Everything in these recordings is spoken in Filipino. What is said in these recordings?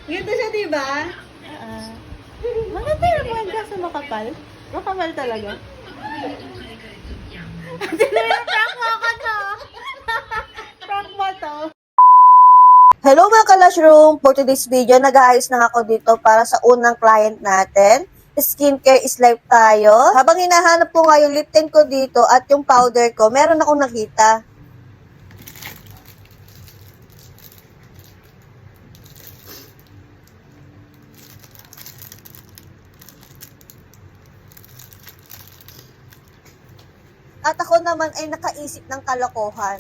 Ganito siya, diba? Maganda yung mga kaso makapal. Makapal talaga. Sino yung prank mo ako to? Prank mo to? Hello mga ka-Lushroom! For today's video, nag-aayos na ako dito para sa unang client natin. Skincare is life tayo. Habang hinahanap ko nga yung lip tint ko dito at yung powder ko, meron akong nakita. At ako naman ay nakaisip ng kalokohan.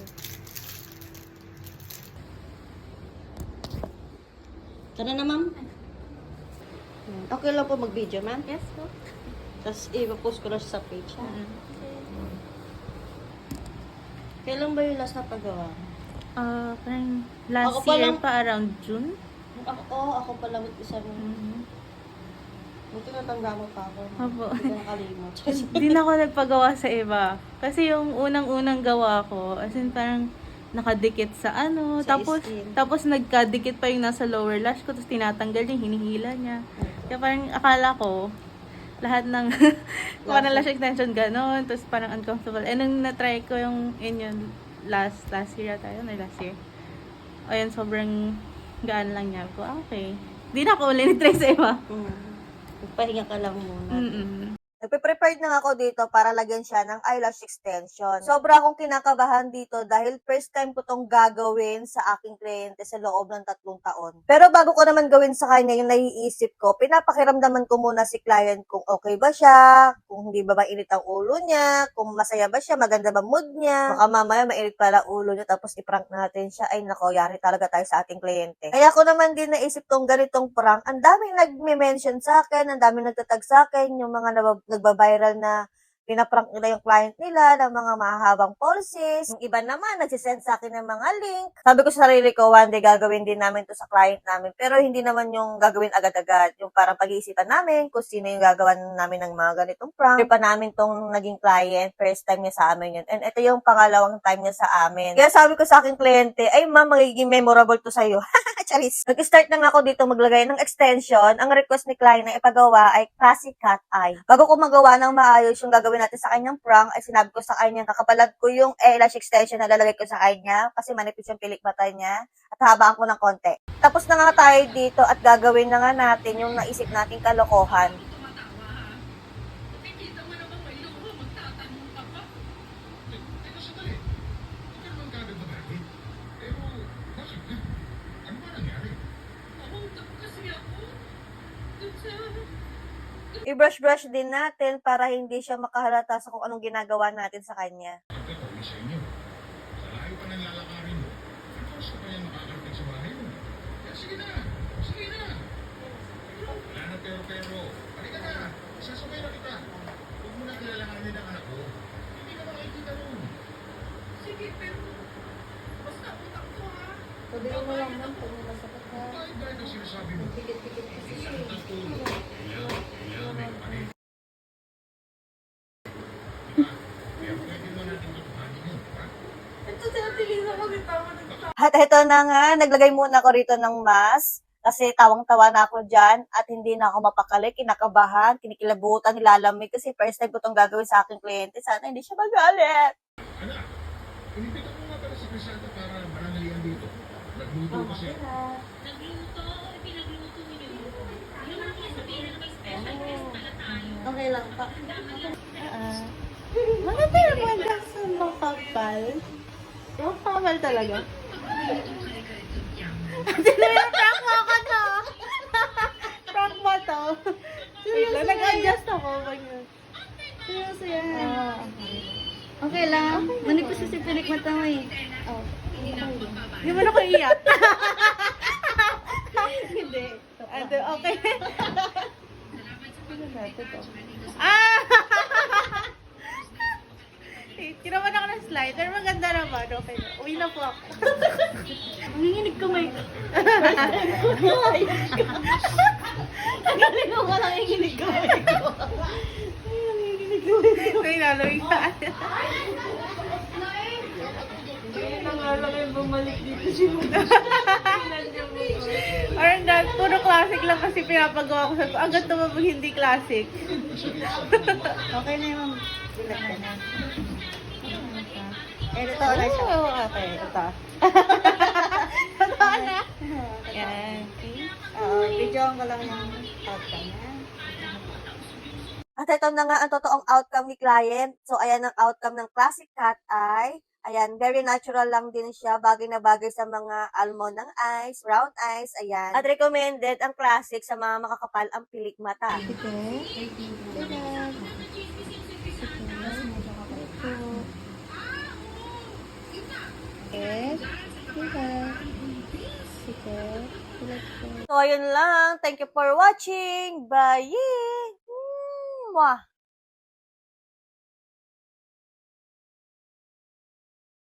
Tara na, ma'am. Okay lang po mag-video, ma'am? Yes po. Tapos ipapost ko na siya sa page. Kailan ba yung last na paggawa? Parang last Ako pa year lang- pa around June. Ako pala mag-isa mo. Buti natanda mo pa ako. Opo. Hindi ko nakalimot. Hindi na ako nagpagawa sa iba. Kasi yung unang-unang gawa ko, as in parang nakadikit sa ano, Sa tapos skin. tapos nagkadikit pa yung nasa lower lash ko, tapos tinatanggal niya, hinihila niya. Kaya parang akala ko, lahat ng parang lash extension ganon, tapos parang uncomfortable. And nung na-try ko yung yun last year yata yun, last year. Ayun, sobrang gaan lang niya ko. Okay. Hindi na ako ulit try sa iba. Magpahinga ka lang muna. Nagpe-prepared na ako dito para lagyan siya ng eyelash extension. Sobra akong kinakabahan dito dahil first time ko tong gagawin sa aking kliyente sa loob ng 3 taon. Pero bago ko naman gawin sa kanya yung naiisip ko, pinapakiramdaman ko muna si client kung okay ba siya, kung hindi ba mainit ang ulo niya, kung masaya ba siya, maganda ba mood niya. Baka mamaya mainit pala ulo niya tapos i-prank natin siya. Ay nako, yari talaga tayo sa ating kliyente. Kaya ako naman din naisip tong ganitong prank. Ang daming nag-mention sa akin, ang daming nagtatag sa akin, yung mga nagba-viral na pinaprank nila yung client nila ng mga mahahabang policies. Yung iba naman, nagsisend sa akin ng mga link. Sabi ko sa sarili ko, one day gagawin din namin to sa client namin. Pero hindi naman yung gagawin agad-agad. Yung parang pag-iisipan namin kung sino yung gagawa namin ng mga ganitong prank. Hindi pa namin tong naging client. First time niya sa amin yun. And ito yung pangalawang time niya sa amin. Kaya sabi ko sa aking kliyente, ay ma'am, magiging memorable to sa'yo. Charis. Nag-start na nga ako dito maglagay ng extension. Ang request ni client na ipagawa ay classic cat eye. Bago ko magawa ng maayos yung gagawin natin sa kanyang prank, ay sinabi ko sa kanya, kakapalag ko yung eyelash extension na lalagay ko sa kanya kasi manipis yung pilik mata niya at habaan ko ng konti. Tapos na nga tayo dito at gagawin na nga natin yung naisip nating kalokohan. I-brush-brush din natin para hindi siya makahalata sa kung anong ginagawa natin sa kanya. Pagkakawin sa inyo. Sa layo pa ng lalakarin mo, first pa yan makakarating sa bahay mo. Kaya sige na, sige na. Wala na pero. Halika na, sasabay na kita. Huwag mo na kilalahanin ang anak ko. Hindi ka makikita mo. Sige, pero basta utak ko ha. Sabihin mo lang, ma'am, kung masakit ka. Dahil ang sinasabi mo. Pikit-pikit kasi. Ang tulo. Kaya may kapatid. Kaya pwede mo natin tutuhanin yun, ha? Ito sila, tingin ako din tama ng At ito na nga, naglagay muna ako rito ng mask kasi tawang-tawa na ako dyan at hindi na ako mapakali, kinakabahan, kinikilabutan, nilalamig kasi first time ko itong gagawin sa aking kliyente. Sana hindi siya magalit. Anak, inipitan mo nga pala si Crisanta para mananalian dito. Nagluto kasi. Nagluto, pinagluto niyo yun. Yung mga sabihin na may special guest pala tayo. Okay lang pa. Maganda yung mga kaso makapal. Makapal talaga. Sino yung prank mo ako to? Prank mo to? Wait lang, nag-adjust ako. Seryoso yan. Okay lang. Manipis kasi pilik mata mo eh. Hindi mo na ako iyak. Hindi. Okay. Ah! Kinaman ako ng slide. Pero maganda naman. Okay na. Uwi na po ako. Nanginginig kamay ko. Tagaling ko walang nanginginig kamay ko. Uy, naluwi ka. Hindi na nga lang yung bumalik dito si Muda. Parang puro classic lang kasi pinapagawa ko. Sabi ko, agad ito pag hindi classic. Okay na yung bilat ka na. Eh, totoo na siya. Oo, okay. Ito. Totoo na. Yan. See? Oo, videoan ko lang yung outcome niya. At ito na nga ang totoong outcome ni client. So, ayan ang outcome ng classic cat eye. Ayan, very natural lang din siya. Bagay na bagay sa mga almond ng eyes, round eyes, ayan. At recommended ang classic sa mga makakapal ang pilik mata. So, ayun lang. Thank you for watching. Bye! Mwah!